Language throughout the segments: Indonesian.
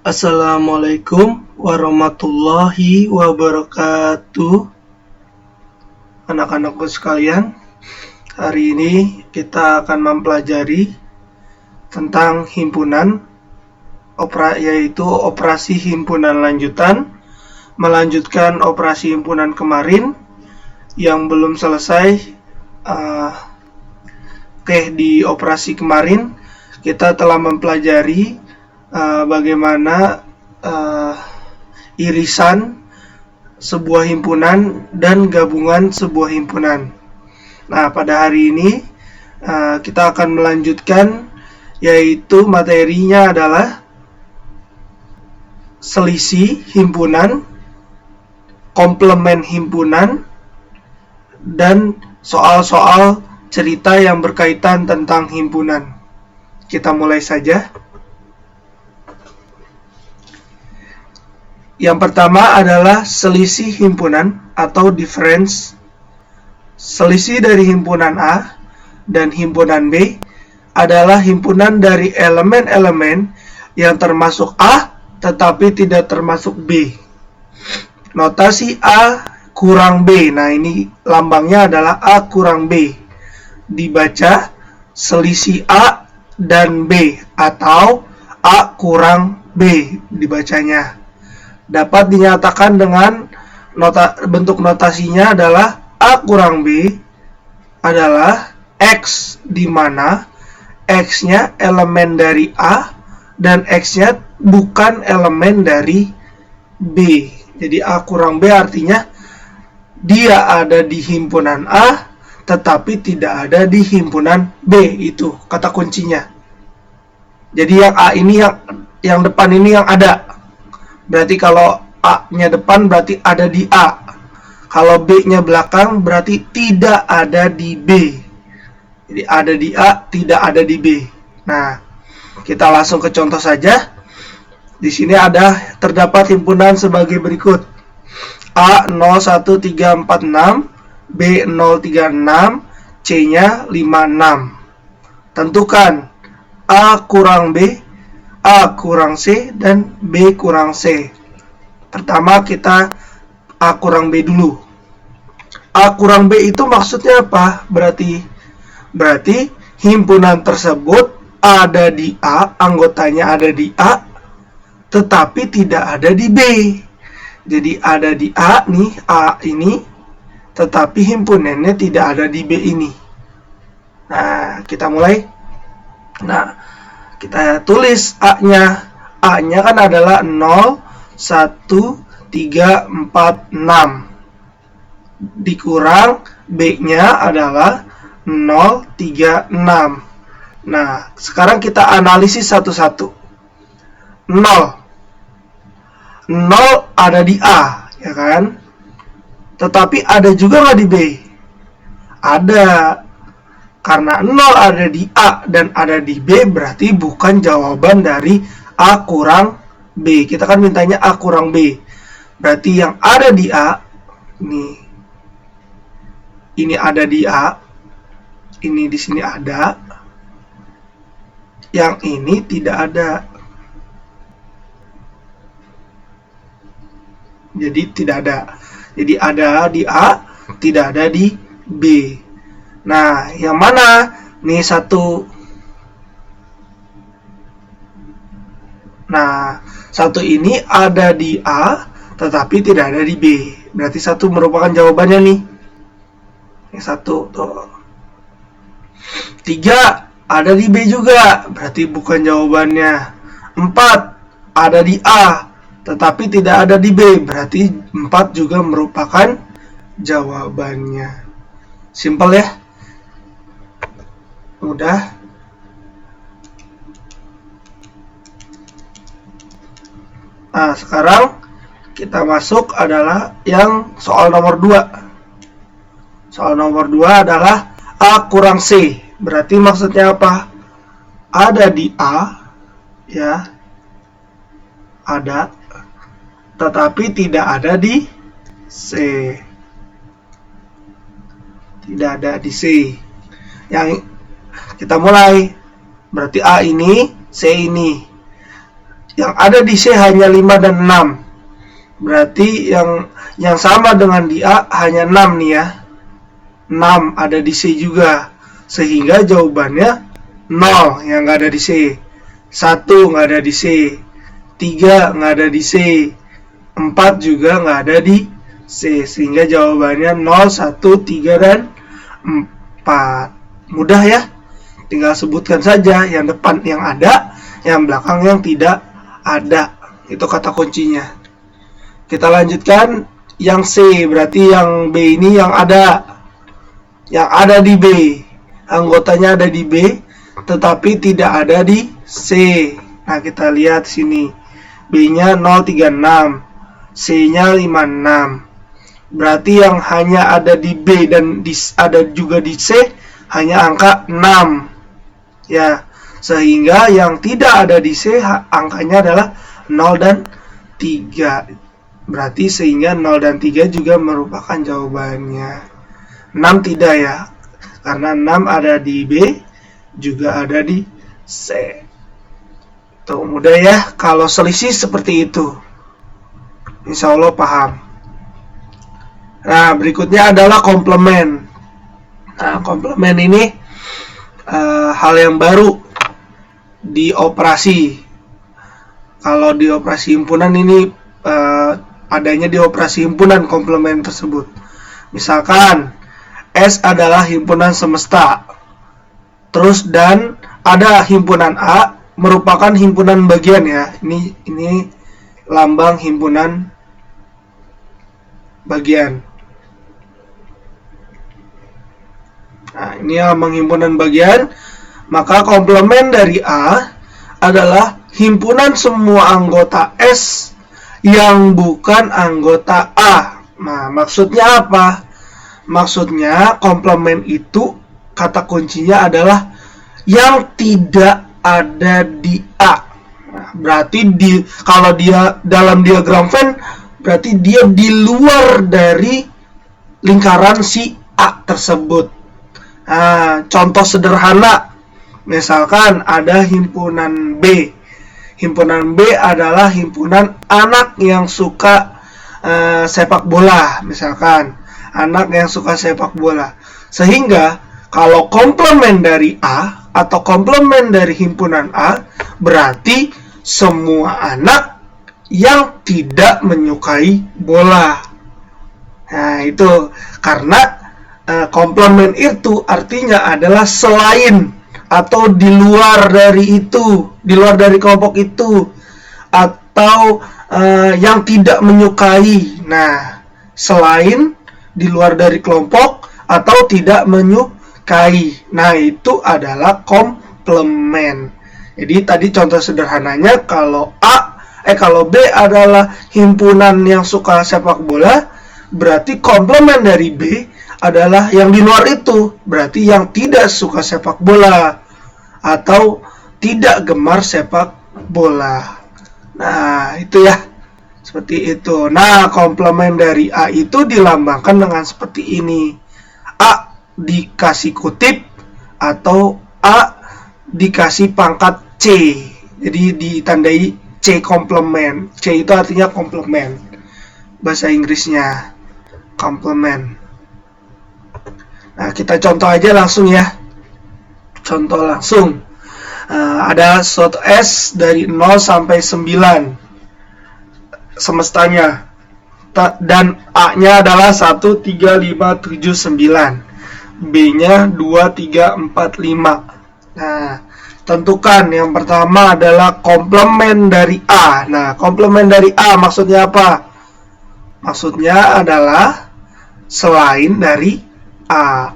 Assalamualaikum warahmatullahi wabarakatuh. Anak-anakku sekalian, hari ini kita akan mempelajari tentang himpunan, yaitu operasi himpunan lanjutan, melanjutkan operasi himpunan kemarin yang belum selesai. Di operasi kemarin kita telah mempelajari bagaimana irisan sebuah himpunan dan gabungan sebuah himpunan. Nah, pada hari ini kita akan melanjutkan, yaitu materinya adalah selisih himpunan, komplement himpunan, dan soal-soal cerita yang berkaitan tentang himpunan. Kita mulai saja. Yang pertama adalah selisih himpunan atau difference. Selisih dari himpunan A dan himpunan B adalah himpunan dari elemen-elemen yang termasuk A tetapi tidak termasuk B. Notasi A kurang B. Nah, ini lambangnya adalah A kurang B. Dibaca selisih A dan B atau A kurang B dibacanya. Dapat dinyatakan dengan bentuk notasinya adalah A kurang B adalah X, di mana X-nya elemen dari A dan X-nya bukan elemen dari B. Jadi A kurang B artinya dia ada di himpunan A tetapi tidak ada di himpunan B. Itu kata kuncinya. Jadi yang A ini yang depan ini yang ada. Berarti kalau A-nya depan berarti ada di A. Kalau B-nya belakang berarti tidak ada di B. Jadi ada di A, tidak ada di B. Nah, kita langsung ke contoh saja. Di sini terdapat himpunan sebagai berikut. A 01346, B 036, C-nya 56. Tentukan A kurang B, A kurang C, dan B kurang C. Pertama kita A kurang B dulu. A kurang B itu maksudnya apa? Berarti himpunan tersebut ada di A, anggotanya ada di A, tetapi tidak ada di B. Jadi ada di A nih, A ini, tetapi himpunannya tidak ada di B ini. Nah, kita mulai. Nah, kita tulis A-nya. A-nya kan adalah 01346 dikurang B-nya adalah 036. Nah, sekarang kita analisis satu-satu. 0 ada di A, ya kan? Tetapi ada juga nggak di B? Ada. Karena 0 ada di A dan ada di B, berarti bukan jawaban dari A kurang B. Kita kan mintanya A kurang B. Berarti yang ada di A, ini ada di A, ini di sini ada, yang ini tidak ada. Jadi tidak ada. Jadi ada di A, tidak ada di B. Nah, yang mana? Nih satu. Nah, satu ini ada di A, tetapi tidak ada di B. Berarti satu merupakan jawabannya nih. Yang satu tuh. 3 ada di B juga, berarti bukan jawabannya. 4 ada di A, tetapi tidak ada di B, berarti 4 juga merupakan jawabannya. Simpel ya? Mudah. Nah, sekarang kita masuk adalah yang soal nomor 2. Soal nomor 2 adalah A kurang C. Berarti maksudnya apa? Ada di A, ya. Ada, tetapi tidak ada di C. Tidak ada di C. Yang kita mulai. Berarti A ini, C ini. yang ada di C hanya 5 dan 6. Berarti yang sama dengan di A hanya 6 nih ya. 6 ada di C juga. Sehingga jawabannya 0 yang nggak ada di C. 1 nggak ada di C. 3 nggak ada di C. 4 juga nggak ada di C. Sehingga jawabannya 0, 1, 3, dan 4. Mudah ya. Tinggal sebutkan saja yang depan yang ada, yang belakang yang tidak ada. Itu kata kuncinya. Kita lanjutkan yang C, berarti yang B ini yang ada. Yang ada di B. Anggotanya ada di B, tetapi tidak ada di C. Nah, kita lihat sini. B-nya 036, C-nya 56. Berarti yang hanya ada di B dan ada juga di C hanya angka 6. Ya, sehingga yang tidak ada di C angkanya adalah 0 dan 3. Berarti sehingga 0 dan 3 juga merupakan jawabannya. 6 tidak ya, karena 6 ada di B, juga ada di C. Tuh, mudah ya kalau selisih seperti itu. Insya Allah paham. Nah, berikutnya adalah komplement. Nah, komplement ini hal yang baru di operasi. Kalau di operasi himpunan ini adanya di operasi himpunan komplement tersebut. Misalkan S adalah himpunan semesta, terus dan ada himpunan A merupakan himpunan bagian ya. Ini lambang himpunan bagian. Nah, ini lambang himpunan bagian. Maka komplement dari A adalah himpunan semua anggota S yang bukan anggota A. Nah, maksudnya apa? Maksudnya komplement itu kata kuncinya adalah yang tidak ada di A. Nah, berarti kalau dia dalam diagram Venn, berarti dia di luar dari lingkaran si A tersebut. Nah, contoh sederhana, misalkan ada himpunan B. Himpunan B adalah himpunan anak yang suka sepak bola, misalkan anak yang suka sepak bola. Sehingga kalau komplement dari A atau komplement dari himpunan A berarti semua anak yang tidak menyukai bola. Nah, itu karena komplement itu artinya adalah selain atau di luar dari itu, di luar dari kelompok itu, atau yang tidak menyukai. Nah, selain, di luar dari kelompok, atau tidak menyukai. Nah, itu adalah komplement. Jadi tadi contoh sederhananya, kalau B adalah himpunan yang suka sepak bola, berarti komplement dari B adalah yang di luar itu, berarti yang tidak suka sepak bola atau tidak gemar sepak bola. Nah, itu ya, seperti itu. Nah, komplement dari A itu dilambangkan dengan seperti ini. A dikasih kutip atau A dikasih pangkat C. Jadi ditandai C komplement. C itu artinya komplement. Bahasa Inggrisnya komplement. Nah, kita contoh aja langsung ya. Contoh langsung. Ada suatu S dari 0 sampai 9 semestanya. Dan A-nya adalah 1, 3, 5, 7, 9. B-nya 2, 3, 4, 5. Nah, tentukan yang pertama adalah komplement dari A. Nah, komplement dari A maksudnya apa? Maksudnya adalah selain dari A,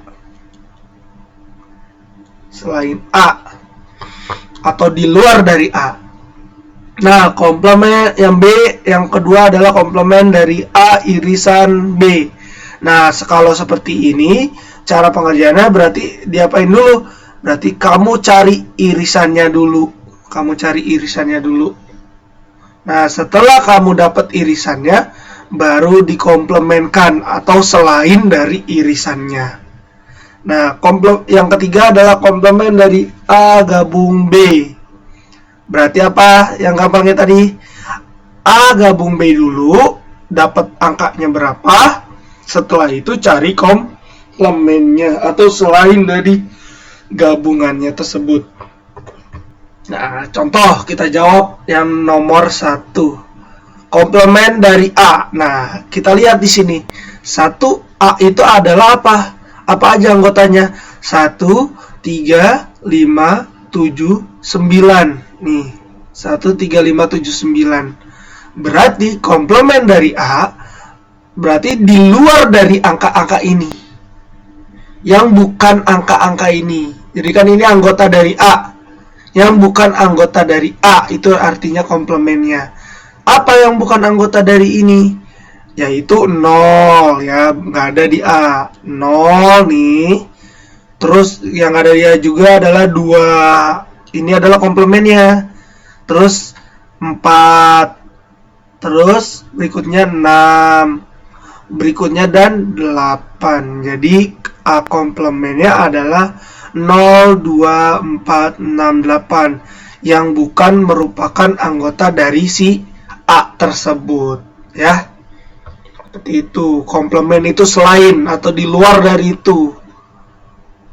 selain A atau di luar dari A. Nah, komplement yang B yang kedua adalah komplement dari A irisan B. Nah, kalau seperti ini cara pengerjaannya berarti diapain dulu? Berarti kamu cari irisannya dulu. Nah, setelah kamu dapat irisannya, baru dikomplementkan atau selain dari irisannya. Nah, yang ketiga adalah komplement dari A gabung B. Berarti apa yang gampangnya tadi? A gabung B dulu, dapat angkanya berapa, setelah itu cari komplemennya atau selain dari gabungannya tersebut. Nah, contoh kita jawab yang nomor 1. Komplemen dari A. Nah, kita lihat di sini. 1A itu adalah apa? Apa aja anggotanya? 1, 3, 5, 7, 9. Nih, 1, 3, 5, 7, 9. Berarti komplemen dari A berarti di luar dari angka-angka ini. Yang bukan angka-angka ini. Jadi kan ini anggota dari A. Yang bukan anggota dari A itu artinya komplemennya. Apa yang bukan anggota dari ini? Yaitu 0 ya, nggak ada di A. 0 nih. Terus yang ada di A juga adalah 2. Ini adalah komplemennya. Terus 4. Terus berikutnya 6. Berikutnya dan 8. Jadi A komplemennya adalah 0, 2, 4, 6, 8. Yang bukan merupakan anggota dari si A tersebut, ya. Seperti itu. Komplemen itu selain atau di luar dari itu,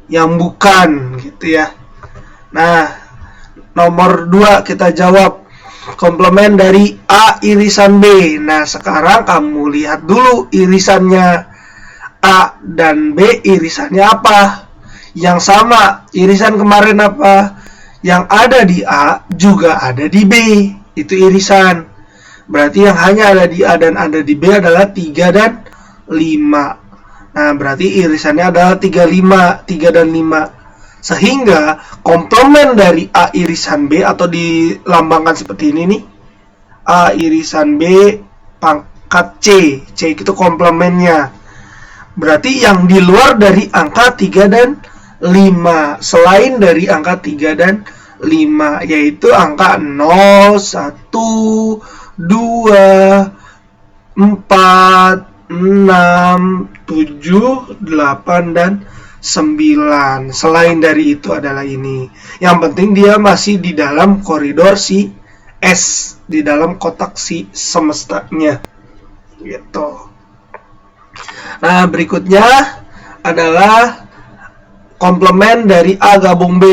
yang bukan, gitu ya. Nah, nomor 2 kita jawab komplemen dari A irisan B. Nah, sekarang kamu lihat dulu irisannya A dan B, irisannya apa? Yang sama, irisan kemarin apa? Yang ada di A juga ada di B. Itu irisan. Berarti yang hanya ada di A dan ada di B adalah 3 dan 5. Nah, berarti irisannya adalah 3 dan 5. Sehingga komplemen dari A irisan B atau dilambangkan seperti ini nih. A irisan B pangkat C. C itu komplemennya. Berarti yang di luar dari angka 3 dan 5. Selain dari angka 3 dan 5. Yaitu angka 0, 1, 2, 4, 6, 7, 8, dan 9. Selain dari itu adalah ini. Yang penting dia masih di dalam koridor si S, di dalam kotak si semestanya. Gitu. Nah, berikutnya adalah komplemen dari A gabung B.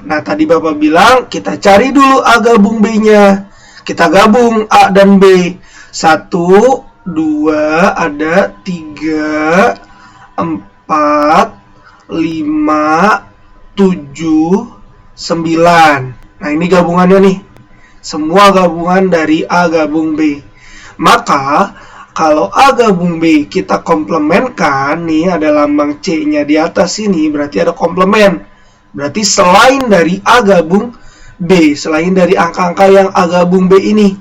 Nah, tadi Bapak bilang kita cari dulu A gabung B-nya. Kita gabung A dan B. 1, 2, ada 3, 4, 5, 7, 9. Nah, ini gabungannya nih. Semua gabungan dari A gabung B. Maka, kalau A gabung B kita komplemenkan, nih ada lambang C-nya di atas sini, berarti ada komplemen. Berarti selain dari A gabung B, selain dari angka-angka yang A gabung B ini.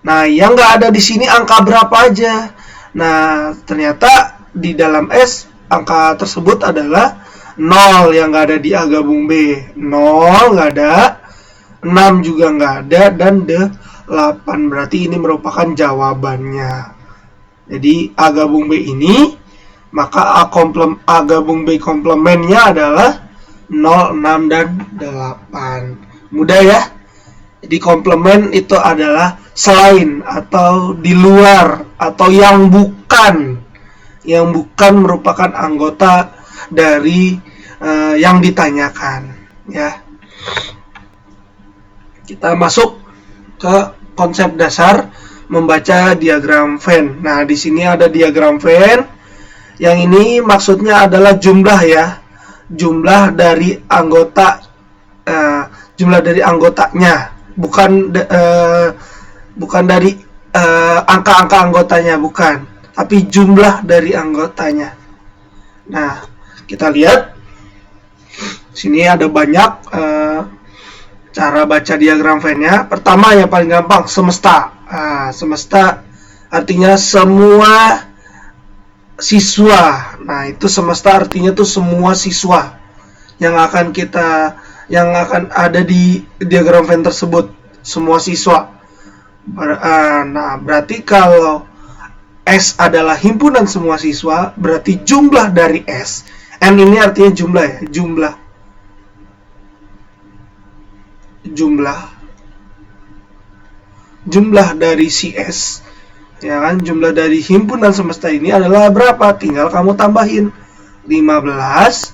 Nah, yang nggak ada di sini angka berapa aja. Nah, ternyata di dalam S, angka tersebut adalah 0 yang nggak ada di A gabung B. 0 nggak ada, 6 juga nggak ada, dan 8. Berarti ini merupakan jawabannya. Jadi A gabung B ini, maka A gabung B komplemennya adalah 0, 6, dan 8. Mudah ya? Jadi komplemen itu adalah selain atau di luar atau yang bukan merupakan anggota dari yang ditanyakan, ya. Kita masuk ke konsep dasar membaca diagram Venn. Nah, di sini ada diagram Venn. Yang ini maksudnya adalah jumlah ya. Jumlah dari anggota anggotanya, bukan dari angka-angka anggotanya, bukan, tapi jumlah dari anggotanya. Nah, kita lihat sini ada banyak cara baca diagram Venn-nya. Pertama yang paling gampang, semesta. Semesta artinya semua siswa. Nah, itu semesta artinya tuh semua siswa yang akan ada di diagram Venn tersebut, semua siswa. Nah, berarti kalau S adalah himpunan semua siswa, berarti jumlah dari S, N ini artinya jumlah ya, jumlah jumlah dari CS, ya kan, jumlah dari himpunan semesta ini adalah berapa? Tinggal kamu tambahin 15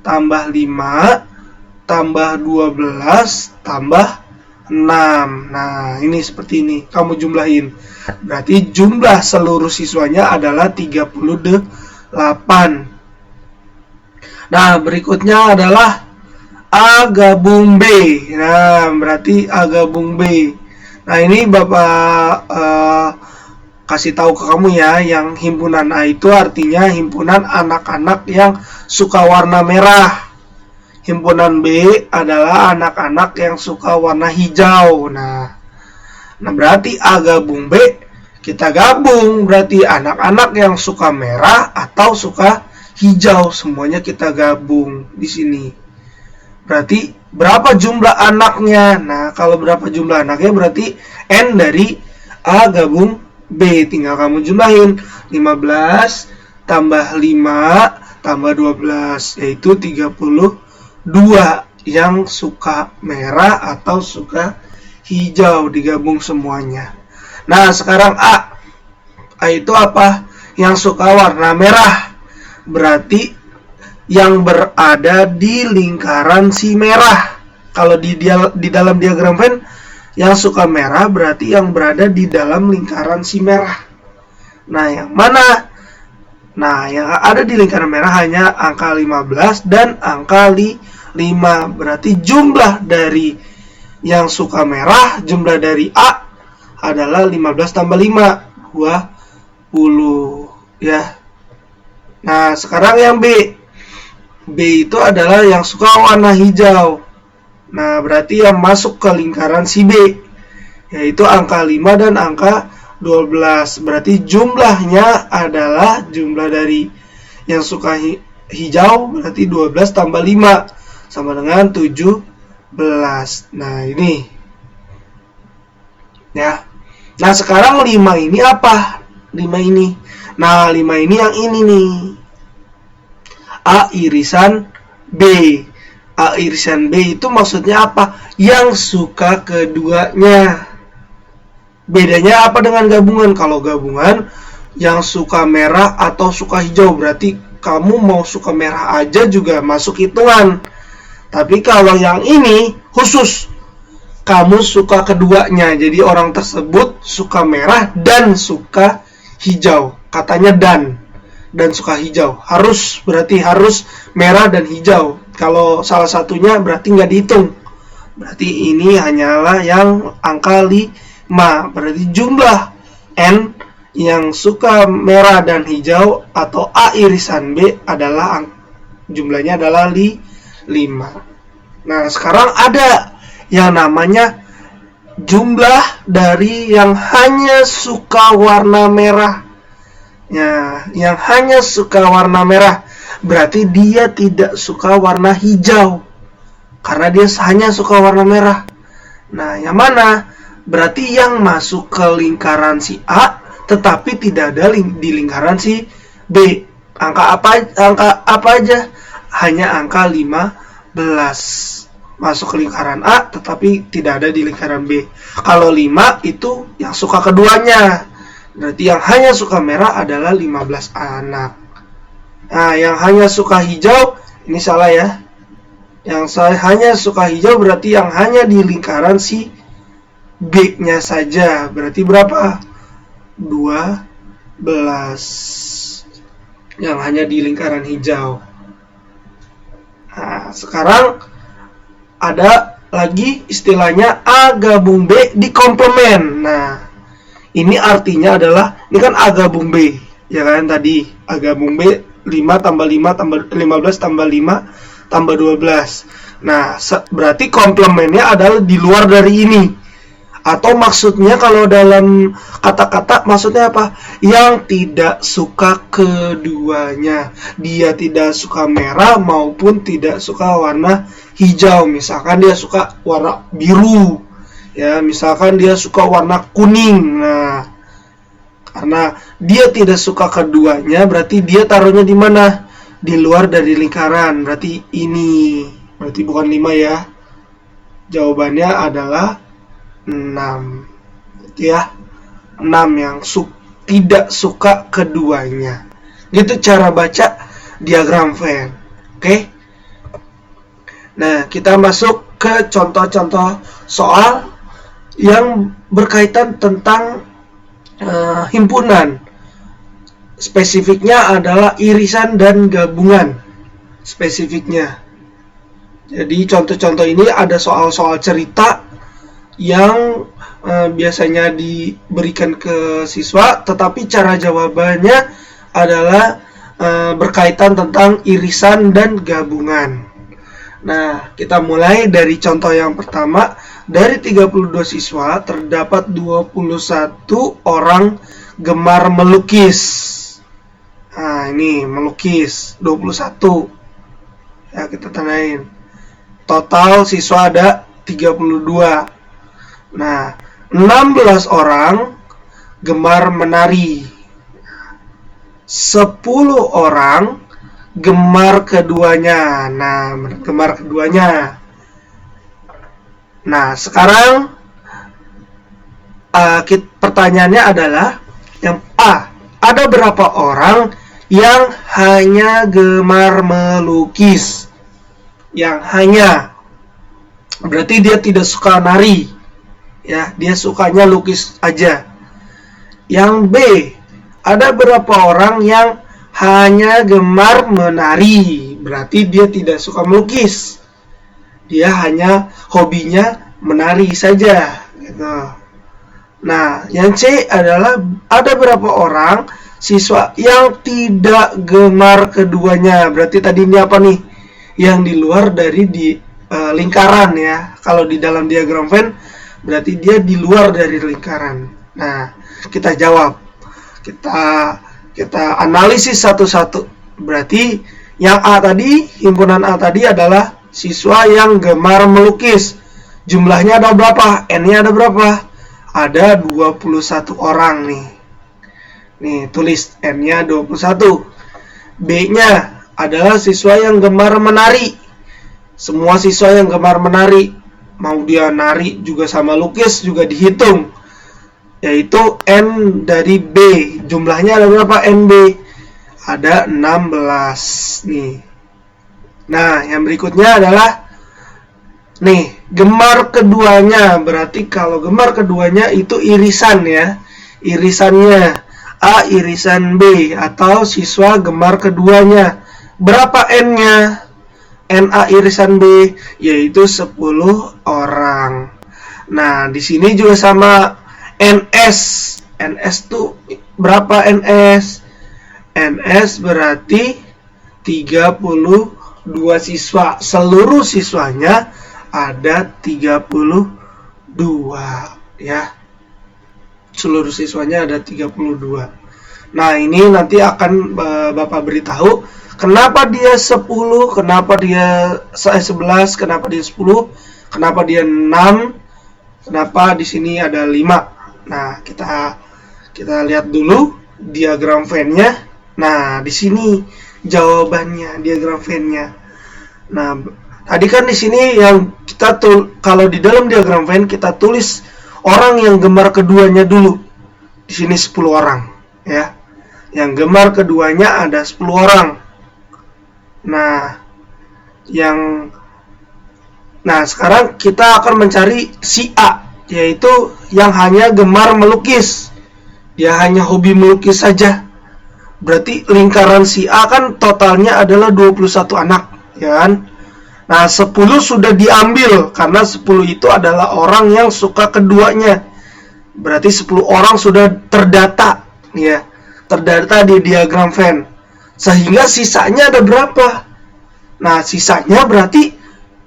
tambah 5 tambah 12 tambah 6. Nah, ini seperti ini. Kamu jumlahin. Berarti jumlah seluruh siswanya adalah 38. Nah, berikutnya adalah A gabung B. Nah, berarti A gabung B. Nah, ini Bapak kasih tahu ke kamu ya, yang himpunan A itu artinya himpunan anak-anak yang suka warna merah. Himpunan B adalah anak-anak yang suka warna hijau. Nah, berarti A gabung B, kita gabung berarti anak-anak yang suka merah atau suka hijau, semuanya kita gabung di sini. Berarti berapa jumlah anaknya? Nah, kalau berapa jumlah anaknya berarti N dari A gabung B. Tinggal kamu jumlahin 15 tambah 5 tambah 12, yaitu 32 yang suka merah atau suka hijau, digabung semuanya. Nah, sekarang A itu apa? Yang suka warna merah. Berarti yang berada di lingkaran si merah. Kalau di dalam diagram Venn, yang suka merah berarti yang berada di dalam lingkaran si merah. Nah, yang mana? Nah, yang ada di lingkaran merah hanya angka 15 dan angka 5. Berarti jumlah dari yang suka merah, jumlah dari A adalah 15 tambah 5, 20 ya. Nah, sekarang yang B. B itu adalah yang suka warna hijau. Nah, berarti yang masuk ke lingkaran si B, yaitu angka 5 dan angka 12. Berarti jumlahnya adalah jumlah dari yang suka hijau, berarti 12 tambah 5 sama dengan 17. Nah, ini ya. Nah, sekarang 5 ini apa? 5 ini. Nah, 5 ini yang ini nih. A irisan B. A irisan B itu maksudnya apa? Yang suka keduanya. Bedanya apa dengan gabungan? Kalau gabungan yang suka merah atau suka hijau, berarti kamu mau suka merah aja juga masuk hitungan. Tapi kalau yang ini khusus, kamu suka keduanya. Jadi orang tersebut suka merah dan suka hijau. Katanya dan suka hijau. Berarti harus merah dan hijau. Kalau salah satunya berarti nggak dihitung. Berarti ini hanyalah yang angka 5. Berarti jumlah N yang suka merah dan hijau atau A irisan B adalah jumlahnya adalah 5. Nah, sekarang ada yang namanya jumlah dari yang hanya suka warna merah. Ya, yang hanya suka warna merah berarti dia tidak suka warna hijau karena dia hanya suka warna merah. Nah, yang mana? Berarti yang masuk ke lingkaran si A tetapi tidak ada di lingkaran si B. Angka apa aja? Hanya angka 15 masuk ke lingkaran A tetapi tidak ada di lingkaran B. Kalau 5 itu yang suka keduanya. Berarti yang hanya suka merah adalah 15 anak. Nah, yang hanya suka hijau, ini salah ya. Yang hanya suka hijau berarti yang hanya di lingkaran si B-nya saja. Berarti berapa? 12. Yang hanya di lingkaran hijau. Nah, sekarang ada lagi istilahnya A gabung B dikomplement. Nah, ini artinya adalah, ini kan A gabung B, ya kan tadi A gabung B 5 tambah 5 tambah 15 tambah 5 tambah 12. Nah, berarti komplemennya adalah di luar dari ini. Atau maksudnya kalau dalam kata-kata maksudnya apa? Yang tidak suka keduanya. Dia tidak suka merah maupun tidak suka warna hijau. Misalkan dia suka warna biru. Ya, misalkan dia suka warna kuning. Nah, karena dia tidak suka keduanya, berarti dia taruhnya di mana? Di luar dari lingkaran. Berarti ini. Berarti bukan 5 ya. Jawabannya adalah 6. gitu ya. 6 yang tidak suka keduanya. Gitu cara baca diagram Venn. Oke. Nah, kita masuk ke contoh-contoh soal yang berkaitan tentang himpunan. Spesifiknya adalah irisan dan gabungan. Spesifiknya. Jadi contoh-contoh ini ada soal-soal cerita yang biasanya diberikan ke siswa, tetapi cara jawabannya adalah berkaitan tentang irisan dan gabungan. Nah, kita mulai dari contoh yang pertama. Dari 32 siswa, terdapat 21 orang gemar melukis. Nah, ini melukis 21. Ya, kita tandain. Total siswa ada 32. Nah, 16 orang gemar menari. 10 orang gemar keduanya. Nah, gemar keduanya. Nah, sekarang pertanyaannya adalah yang A. Ada berapa orang yang hanya gemar melukis? Yang hanya, berarti dia tidak suka nari. Ya, dia sukanya lukis aja. Yang B. Ada berapa orang yang hanya gemar menari? Berarti dia tidak suka melukis. Dia hanya hobinya menari saja gitu. Nah, yang C adalah ada berapa orang siswa yang tidak gemar keduanya? Berarti tadi ini apa nih? Yang di luar dari lingkaran ya. Kalau di dalam diagram Venn berarti dia di luar dari lingkaran. Nah, kita jawab. Kita analisis satu-satu. Berarti yang A tadi, himpunan A tadi adalah siswa yang gemar melukis. Jumlahnya ada berapa? N-nya ada berapa? Ada 21 orang nih. Nih, tulis N-nya 21. B-nya adalah siswa yang gemar menari. Semua siswa yang gemar menari, mau dia nari juga sama lukis juga dihitung. Yaitu N dari B. Jumlahnya ada berapa? NB. Ada 16 nih. Nah, yang berikutnya adalah nih, gemar keduanya. Berarti kalau gemar keduanya itu irisan ya. Irisannya A irisan B atau siswa gemar keduanya. Berapa N-nya? NA irisan B yaitu 10 orang. Nah, di sini juga sama NS. NS tuh berapa NS? NS berarti 32 siswa. Seluruh siswanya ada 32 ya. Seluruh siswanya ada 32. Nah, ini nanti akan Bapak beritahu kenapa dia 10, kenapa dia 11, kenapa dia 10, kenapa dia 6, kenapa di sini ada 5. Nah, kita lihat dulu diagram Venn-nya. Nah, di sini jawabannya diagram Venn-nya. Nah, tadi kan di sini yang kita kalau di dalam diagram Venn kita tulis orang yang gemar keduanya dulu. Di sini 10 orang, ya. Yang gemar keduanya ada 10 orang. Nah, sekarang kita akan mencari si A, yaitu yang hanya gemar melukis. Dia hanya hobi melukis saja. Berarti lingkaran si A kan totalnya adalah 21 anak, ya kan? Nah, 10 sudah diambil karena 10 itu adalah orang yang suka keduanya. Berarti 10 orang sudah terdata, ya. Terdata di diagram Venn. Sehingga sisanya ada berapa? Nah, sisanya berarti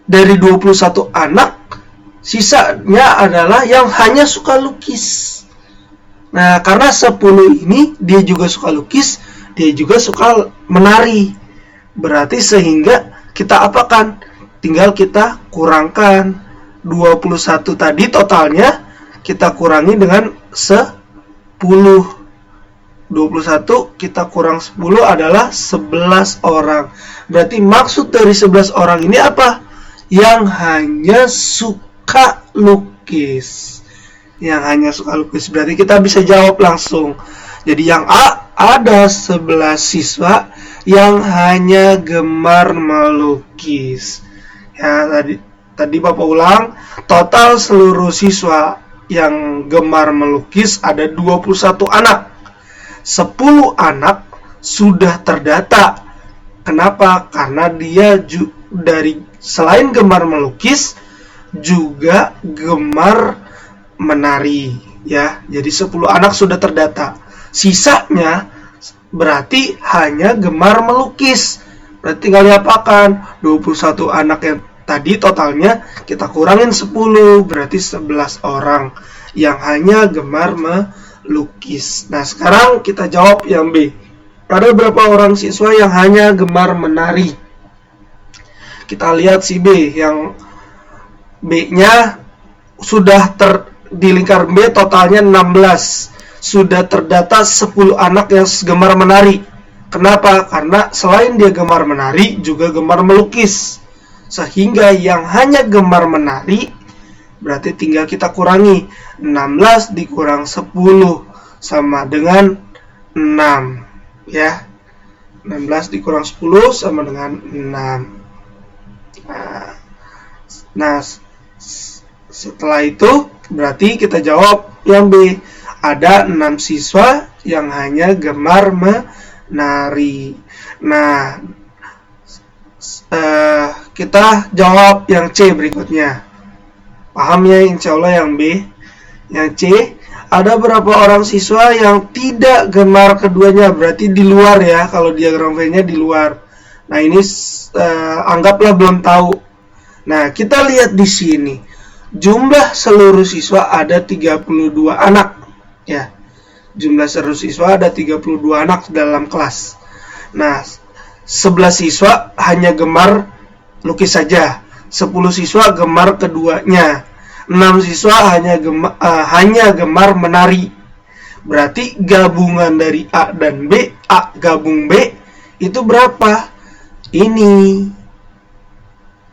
dari 21 anak, sisanya adalah yang hanya suka lukis. Nah, karena 10 ini dia juga suka lukis, dia juga suka menari. Berarti sehingga kita apakan? Tinggal kita kurangkan 21 tadi totalnya, kita kurangi dengan 10. 21 kita kurang 10 adalah 11 orang. Berarti maksud dari 11 orang ini apa? Yang hanya suka lukis. yang hanya suka lukis. Berarti kita bisa jawab langsung. Jadi yang A, ada 11 siswa yang hanya gemar melukis. Ya, tadi Bapak ulang, total seluruh siswa yang gemar melukis ada 21 anak. 10 anak sudah terdata. Kenapa? Karena dia selain gemar melukis juga gemar menari, ya. Jadi 10 anak sudah terdata. Sisanya berarti hanya gemar melukis. Berarti tinggal diapakan? 21 anak yang tadi totalnya kita kurangin 10, berarti 11 orang yang hanya gemar melukis. Nah, sekarang kita jawab yang B. Ada berapa orang siswa yang hanya gemar menari? Kita lihat si B, yang B-nya sudah di lingkar B totalnya 16. Sudah terdata 10 anak yang gemar menari. Kenapa? Karena selain dia gemar menari, juga gemar melukis. Sehingga yang hanya gemar menari, berarti tinggal kita kurangi. 16 dikurang 10 sama dengan 6. Ya, 16 dikurang 10 sama dengan 6. Nah, setelah itu berarti kita jawab yang B. Ada 6 siswa yang hanya gemar menari. Nah, kita jawab yang C berikutnya. Paham ya, insya Allah yang B. Yang C, ada berapa orang siswa yang tidak gemar keduanya? Berarti di luar ya, kalau diagram V-nya di luar. Nah, ini anggaplah belum tahu. Nah, kita lihat di sini. Jumlah seluruh siswa ada 32 anak. Ya, jumlah seluruh siswa ada 32 anak dalam kelas. Nah, 11 siswa hanya gemar lukis saja. 10 siswa gemar keduanya. 6 siswa hanya gemar menari. Berarti gabungan dari A dan B, A gabung B, itu berapa? Ini.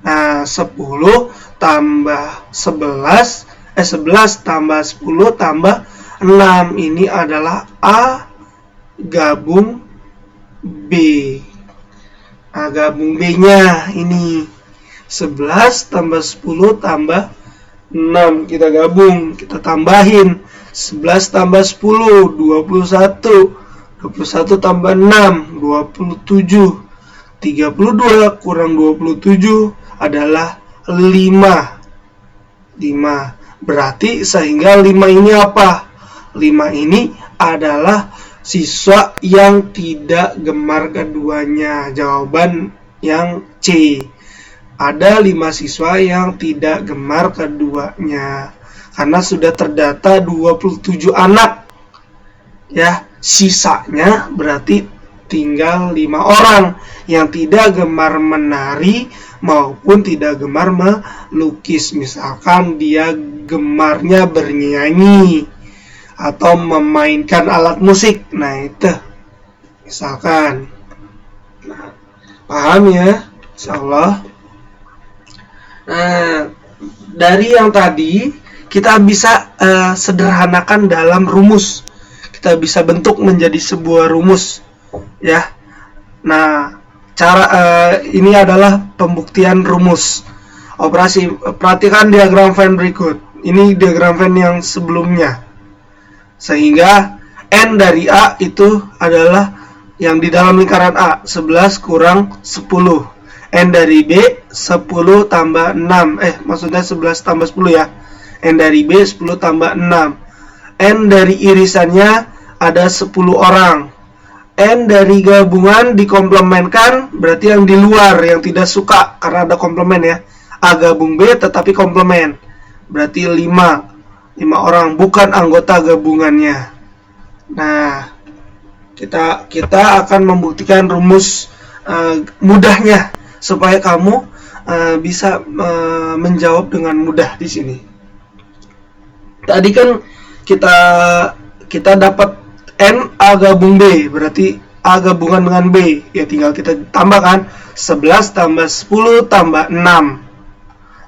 Nah, 10 tambah 11 tambah 10 tambah 6. Ini adalah A gabung B. A gabung B-nya ini 11 tambah 10 tambah 6. Kita gabung, kita tambahin. 11 tambah 10, 21. 21 tambah 6, 27. 32 kurang 27 adalah 5. Berarti sehingga 5 ini apa? 5 ini adalah siswa yang tidak gemar keduanya. Jawaban yang C. Ada 5 siswa yang tidak gemar keduanya. Karena sudah terdata 27 anak. Ya, sisanya berarti tinggal 5 orang yang tidak gemar menari maupun tidak gemar melukis. Misalkan dia gemarnya bernyanyi atau memainkan alat musik. Nah, itu misalkan. Nah, paham ya? Insyaallah. Nah, dari yang tadi kita bisa sederhanakan dalam rumus. Kita bisa bentuk menjadi sebuah rumus, ya. Nah, cara ini adalah pembuktian rumus operasi. Perhatikan diagram Venn berikut. Ini diagram Venn yang sebelumnya. Sehingga N dari A itu adalah yang di dalam lingkaran A, 11 kurang 10. N dari B, 10 tambah 6. Maksudnya 11 tambah 10 ya. N dari B, 10 tambah 6. N dari irisannya ada 10 orang. N dari gabungan dikomplemenkan, berarti yang di luar, yang tidak suka, karena ada komplement ya. A gabung B tetapi komplement. Berarti 5 orang, bukan anggota gabungannya. Nah, kita akan membuktikan rumus mudahnya supaya kamu bisa menjawab dengan mudah di sini. Tadi kan kita dapat N A gabung B, berarti A gabungan dengan B. Ya tinggal kita tambahkan 11 tambah 10 tambah 6.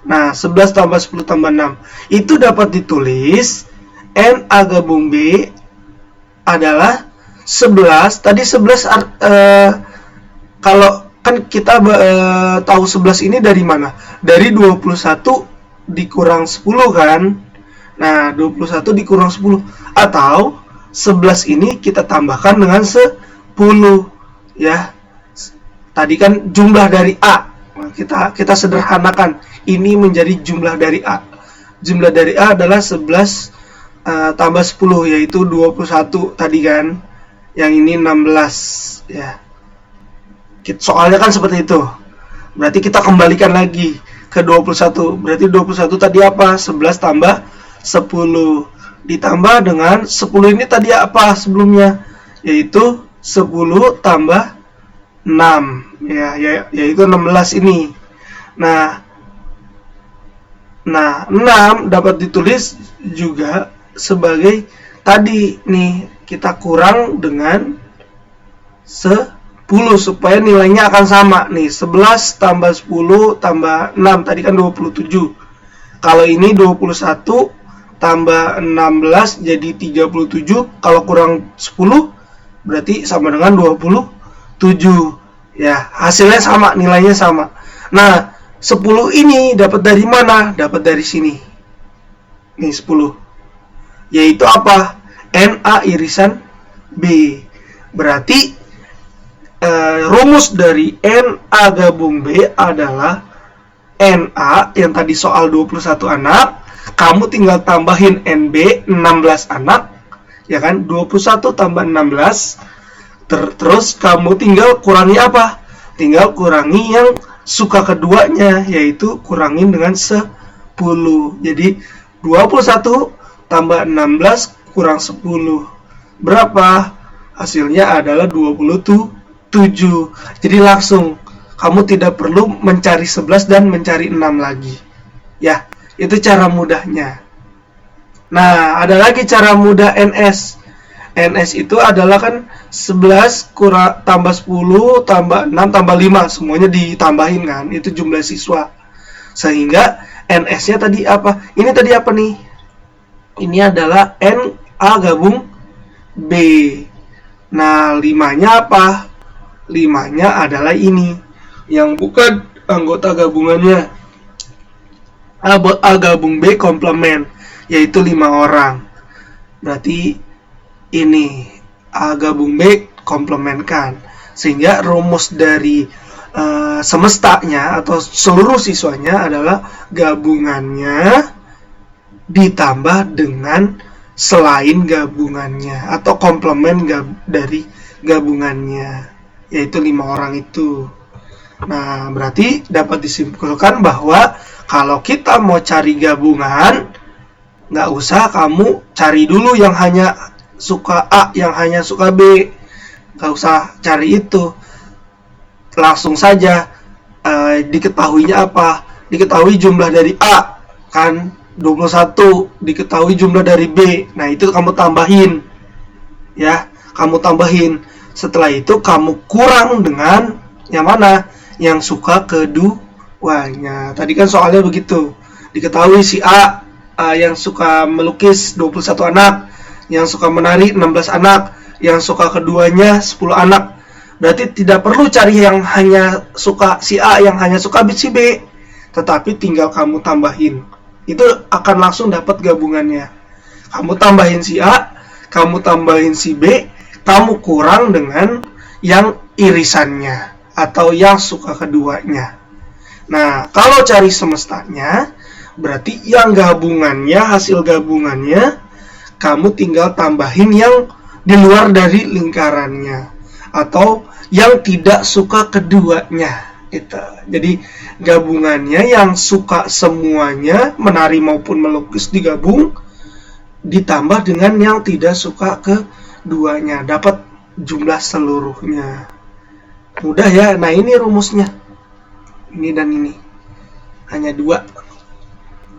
Nah, 11 tambah 10 tambah 6 itu dapat ditulis NA gabung B adalah 11. Tadi 11 kalau kan kita tahu 11 ini dari mana? Dari 21 dikurang 10 kan? Nah, 21 dikurang 10. Atau 11 ini kita tambahkan dengan 10 ya. Tadi kan jumlah dari A. Nah, kita sederhanakan. Ini menjadi jumlah dari A. Jumlah dari A adalah 11 tambah 10, yaitu 21 tadi kan. Yang ini 16 ya. Soalnya kan seperti itu. Berarti kita kembalikan lagi ke 21. Berarti 21 tadi apa? 11 tambah 10. Ditambah dengan 10 ini tadi apa sebelumnya? Yaitu 10 tambah 6. Yaitu 16 ini. Nah, 6 dapat ditulis juga sebagai tadi nih, kita kurang dengan 10 supaya nilainya akan sama nih. 11 tambah 10 tambah 6 tadi kan 27. Kalau ini 21 tambah 16 jadi 37. Kalau kurang 10 berarti sama dengan 27. Ya, hasilnya sama, nilainya sama. Nah, 10 ini dapat dari mana? Dapat dari sini. Nih 10. Yaitu apa? NA irisan B. Berarti rumus dari NA gabung B adalah NA yang tadi soal 21 anak, kamu tinggal tambahin NB 16 anak, ya kan? 21 tambah 16, terus kamu tinggal kurangi apa? Tinggal kurangi yang suka keduanya, yaitu kurangin dengan 10. Jadi 21 tambah 16 kurang 10. Berapa? Hasilnya adalah 27. Jadi langsung kamu tidak perlu mencari 11 dan mencari 6 lagi. Ya, itu cara mudahnya. Nah, ada lagi cara mudah NS. NS itu adalah kan 11 tambah 10 tambah 6 tambah 5, semuanya ditambahin kan, itu jumlah siswa. Sehingga NS-nya tadi apa? Ini tadi apa nih? Ini adalah NA gabung B. Nah, 5-nya apa? 5-nya adalah ini, yang bukan anggota gabungannya. A gabung B komplement, yaitu 5 orang. Berarti ini A gabung B komplementkan, sehingga rumus dari semestanya atau seluruh siswanya adalah gabungannya ditambah dengan selain gabungannya atau komplement dari gabungannya, yaitu 5 orang itu. Nah, berarti dapat disimpulkan bahwa kalau kita mau cari gabungan, nggak usah kamu cari dulu yang hanya suka A, yang hanya suka B. Nggak usah cari itu. Langsung saja diketahuinya apa? Diketahui jumlah dari A, kan 21, diketahui jumlah dari B. Nah, itu kamu tambahin. Ya, kamu tambahin. Setelah itu kamu kurang dengan yang mana? Yang suka keduanya. Tadi kan soalnya begitu. Diketahui si A yang suka melukis 21 anak, yang suka menari 16 anak, yang suka keduanya 10 anak. Berarti tidak perlu cari yang hanya suka si A, yang hanya suka si B, tetapi tinggal kamu tambahin. Itu akan langsung dapat gabungannya. Kamu tambahin si A, kamu tambahin si B, kamu kurang dengan yang irisannya atau yang suka keduanya. Nah, kalau cari semestanya, berarti yang gabungannya, hasil gabungannya, kamu tinggal tambahin yang di luar dari lingkarannya atau yang tidak suka keduanya. Gitu. Jadi gabungannya yang suka semuanya, menari maupun melukis digabung, ditambah dengan yang tidak suka keduanya, dapat jumlah seluruhnya. Mudah ya. Nah, ini rumusnya. Ini dan ini. Hanya 2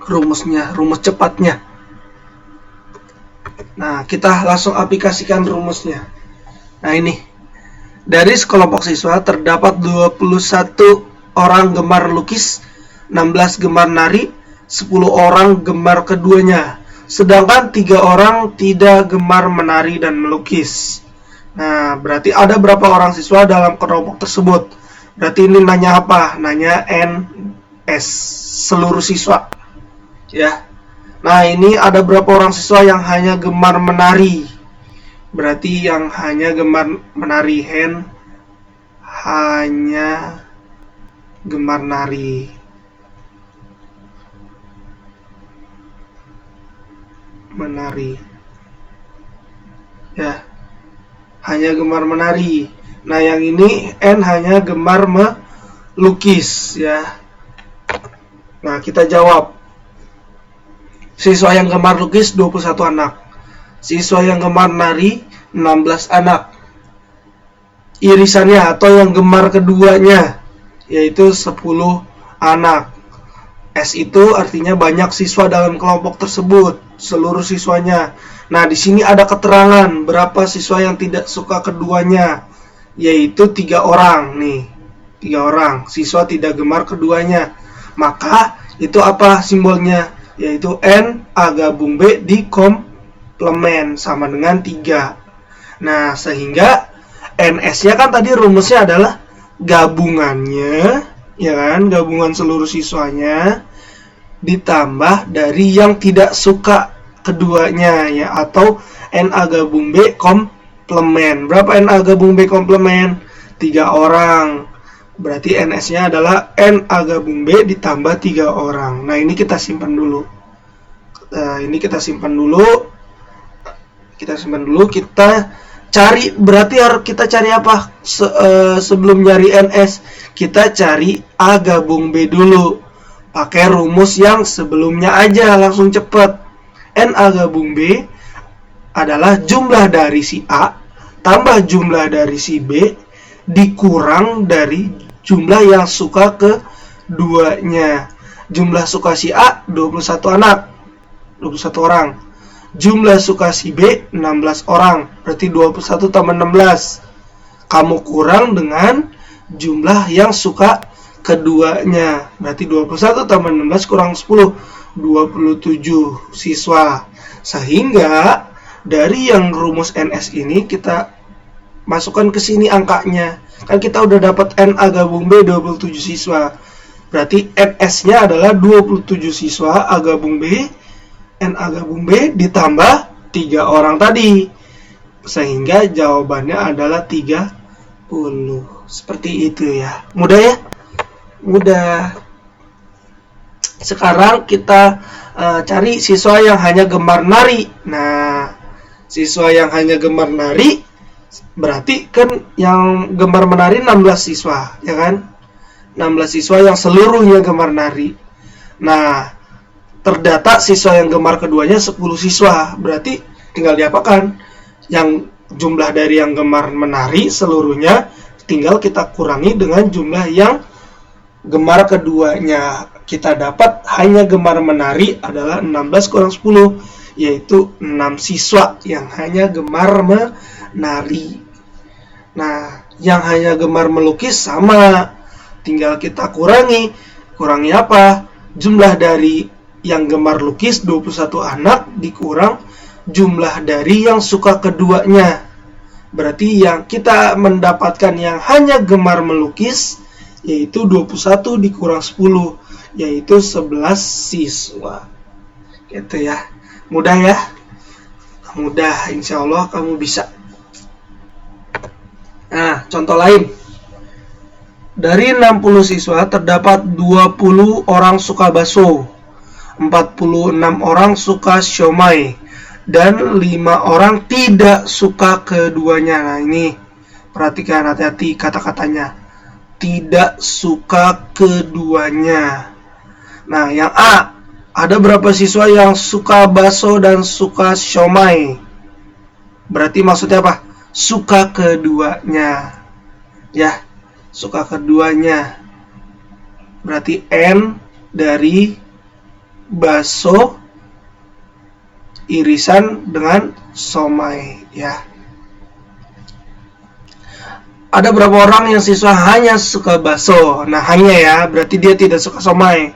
rumusnya, rumus cepatnya. Nah, kita langsung aplikasikan rumusnya. Nah, ini. Dari sekelompok siswa terdapat 21 orang gemar lukis, 16 gemar nari, 10 orang gemar keduanya. sedangkan 3 orang tidak gemar menari dan melukis. Nah, berarti ada berapa orang siswa dalam kelompok tersebut? Berarti ini nanya apa? Nanya NS, seluruh siswa. Ya. Nah, ini ada berapa orang siswa yang hanya gemar menari? Berarti yang hanya gemar menari, hanya gemar nari. Menari. Ya. Hanya gemar menari. Nah, yang ini N hanya gemar melukis, ya. Nah, kita jawab. Siswa yang gemar lukis 21 anak. Siswa yang gemar nari 16 anak. Irisannya atau yang gemar keduanya yaitu 10 anak. S itu artinya banyak siswa dalam kelompok tersebut, seluruh siswanya. Nah, di sini ada keterangan berapa siswa yang tidak suka keduanya, yaitu 3 orang nih. 3 orang siswa tidak gemar keduanya. Maka itu apa simbolnya? Yaitu N A gabung B di komplement sama dengan 3. Nah, sehingga NS-nya kan tadi rumusnya adalah gabungannya, ya kan, gabungan seluruh siswanya ditambah dari yang tidak suka keduanya, ya, atau NA gabung B komplement. Berapa NA gabung B komplement? 3 orang. Berarti NS-nya adalah NA gabung B ditambah 3 orang. Nah, ini kita simpan dulu. Kita cari, berarti harus kita cari apa? Sebelum nyari NS, kita cari A gabung B dulu. Pakai rumus yang sebelumnya aja, langsung cepet. NA gabung B adalah jumlah dari si A tambah jumlah dari si B dikurang dari jumlah yang suka keduanya. Jumlah suka si A 21 anak, 21 orang. Jumlah suka si B 16 orang, berarti 21 tambah 16. Kamu kurang dengan jumlah yang suka keduanya, berarti 21 tambah 16 kurang 10, 27 siswa. Sehingga dari yang rumus NS ini kita masukkan ke sini angkanya. Kan kita udah dapat NA gabung B 27 siswa. Berarti NS-nya adalah 27 siswa, A gabung B, NA gabung B ditambah 3 orang tadi. Sehingga jawabannya adalah 30. Seperti itu ya. Mudah ya? Mudah. Sekarang kita cari siswa yang hanya gemar nari. Nah, siswa yang hanya gemar nari berarti kan yang gemar menari 16 siswa, ya kan? 16 siswa yang seluruhnya gemar nari. Nah, terdata siswa yang gemar keduanya 10 siswa. Berarti tinggal diapakan? Yang jumlah dari yang gemar menari seluruhnya tinggal kita kurangi dengan jumlah yang gemar keduanya. Kita dapat hanya gemar menari adalah 16 kurang 10, yaitu 6 siswa yang hanya gemar menari. Nah, yang hanya gemar melukis sama, tinggal kita kurangi. Kurangi apa? Jumlah dari yang gemar lukis 21 anak dikurang jumlah dari yang suka keduanya. Berarti yang kita mendapatkan yang hanya gemar melukis yaitu 21 dikurang 10, yaitu 11 siswa. Gitu ya. Mudah ya? Mudah, insya Allah kamu bisa. Nah, contoh lain. Dari 60 siswa terdapat 20 orang suka bakso, 46 orang suka siomay, dan 5 orang tidak suka keduanya. Nah, ini perhatikan hati-hati kata-katanya. Tidak suka keduanya. Nah, yang A, ada berapa siswa yang suka bakso dan suka siomay? Berarti maksudnya apa? Suka keduanya. Ya, suka keduanya. Berarti N dari bakso irisan dengan somai, ya. Ada berapa orang yang siswa hanya suka bakso? Nah, hanya ya, berarti dia tidak suka somai.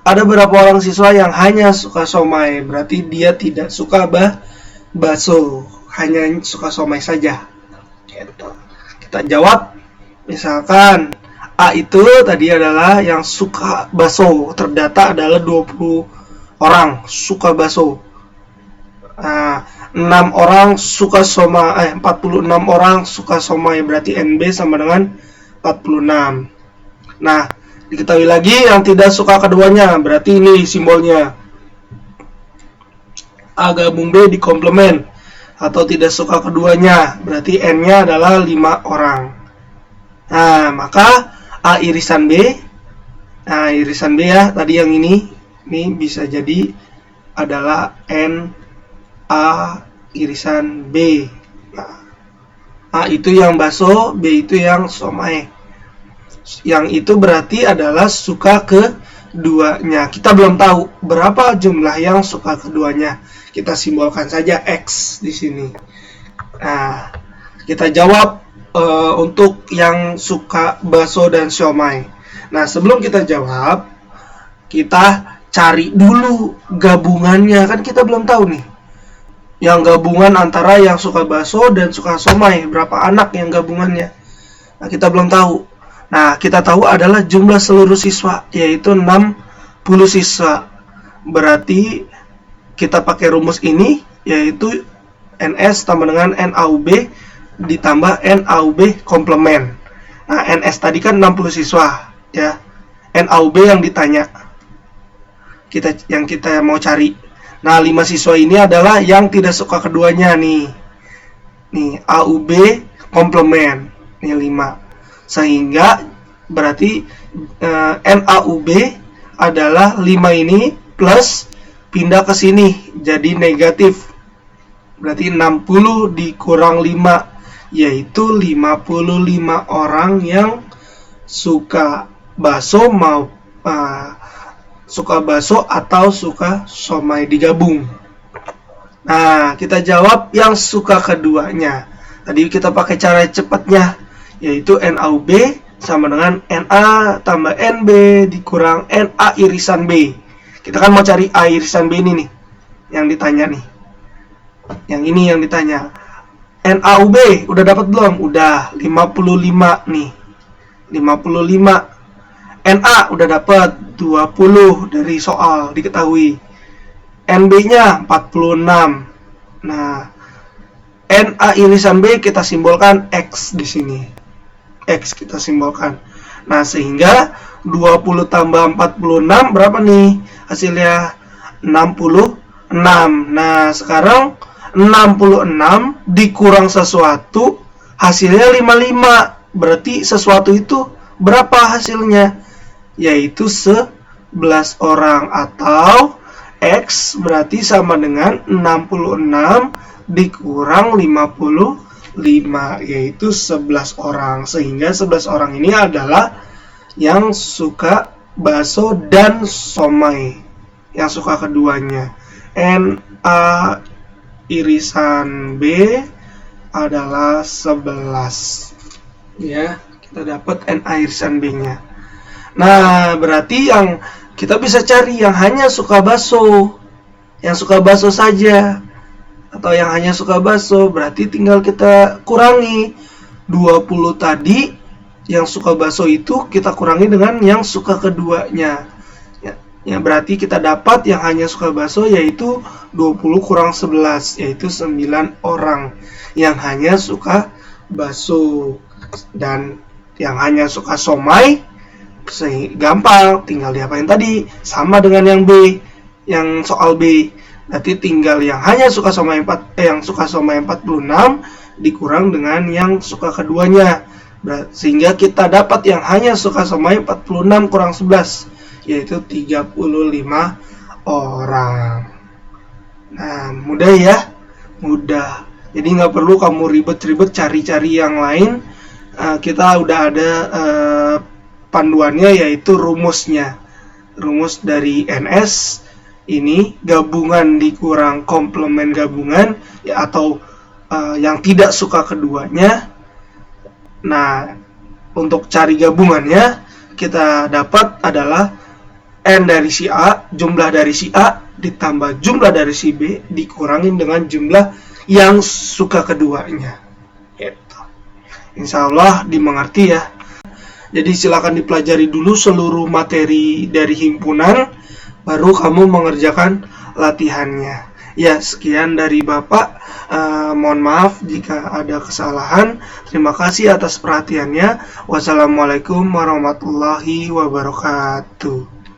ada beberapa orang siswa yang hanya suka somai, berarti dia tidak suka bakso, hanya suka somai saja. Gitu. Kita jawab, misalkan A itu tadi adalah yang suka bakso, terdata adalah 20 orang suka bakso. 6 orang suka somai, 46 orang suka somai, berarti NB sama dengan 46. Nah, diketahui lagi yang tidak suka keduanya, berarti ini simbolnya A gabung B di komplement, atau tidak suka keduanya, berarti N-nya adalah 5 orang. Nah, maka A irisan B, nah irisan B ya, tadi yang ini bisa jadi adalah N A irisan B. Nah, A itu yang bakso, B itu yang somai. Yang itu berarti adalah suka keduanya. Kita belum tahu berapa jumlah yang suka keduanya. Kita simbolkan saja X di sini. Nah, kita jawab untuk yang suka bakso dan siomay. Nah, sebelum kita jawab, kita cari dulu gabungannya. Kan kita belum tahu nih. Yang gabungan antara yang suka bakso dan suka siomay, berapa anak yang gabungannya. Nah, kita belum tahu. Nah, kita tahu adalah jumlah seluruh siswa, yaitu 60 siswa. Berarti kita pakai rumus ini, yaitu NS tambah dengan NaUB ditambah NaUB komplement. Nah, NS tadi kan 60 siswa, ya. NaUB yang ditanya. Yang kita mau cari. Nah, 5 siswa ini adalah yang tidak suka keduanya nih. Nih, AUB komplement. Nih 5. Sehingga berarti NaUB adalah 5 ini plus pindah ke sini jadi negatif. Berarti 60 dikurang 5, yaitu 55 orang yang suka bakso suka bakso atau suka somai digabung. Nah, kita jawab yang suka keduanya. Tadi kita pakai cara cepatnya, yaitu NaUB sama dengan Na tambah NB dikurang Na irisan B. Kita kan mau cari A irisan B ini nih, yang ditanya nih. Yang ini yang ditanya. NaUB udah dapat belum? Udah, 55 nih. 55. Na udah dapat 20 dari soal diketahui. NB-nya 46. Nah, Na irisan B kita simbolkan X di sini. X kita simbolkan. Nah, sehingga 20 tambah 46 berapa nih? Hasilnya 66. Nah, sekarang 66 dikurang sesuatu, hasilnya 55. Berarti sesuatu itu berapa hasilnya? Yaitu 11 orang, atau X berarti sama dengan 66 dikurang 55, yaitu 11 orang. Sehingga 11 orang ini adalah yang suka bakso dan somai, yang suka keduanya. Na irisan B adalah 11. Ya, kita dapat Na irisan B-nya. Nah, berarti yang kita bisa cari yang hanya suka bakso, yang suka bakso saja, atau yang hanya suka bakso, berarti tinggal kita kurangi 20 tadi, yang suka bakso itu kita kurangi dengan yang suka keduanya. Ya, berarti kita dapat yang hanya suka bakso, yaitu 20 kurang 11, yaitu 9 orang yang hanya suka bakso. Dan yang hanya suka somai, gampang, tinggal diapain tadi, sama dengan yang B, yang soal B. Berarti tinggal yang hanya suka somai 46 dikurang dengan yang suka keduanya. Sehingga kita dapat yang hanya suka somai 46 kurang 11, yaitu 35 orang. Nah, mudah ya? Mudah. Jadi nggak perlu kamu ribet-ribet cari-cari yang lain. Kita udah ada panduannya, yaitu rumusnya. Rumus dari NS ini gabungan dikurang komplement gabungan, ya, atau yang tidak suka keduanya. Nah, untuk cari gabungannya kita dapat adalah N dari si A, jumlah dari si A, ditambah jumlah dari si B, dikurangin dengan jumlah yang suka keduanya. Gitu. Insya Allah dimengerti ya. Jadi silakan dipelajari dulu seluruh materi dari himpunan, baru kamu mengerjakan latihannya. Ya, sekian dari Bapak. Mohon maaf jika ada kesalahan. Terima kasih atas perhatiannya. Wassalamualaikum warahmatullahi wabarakatuh.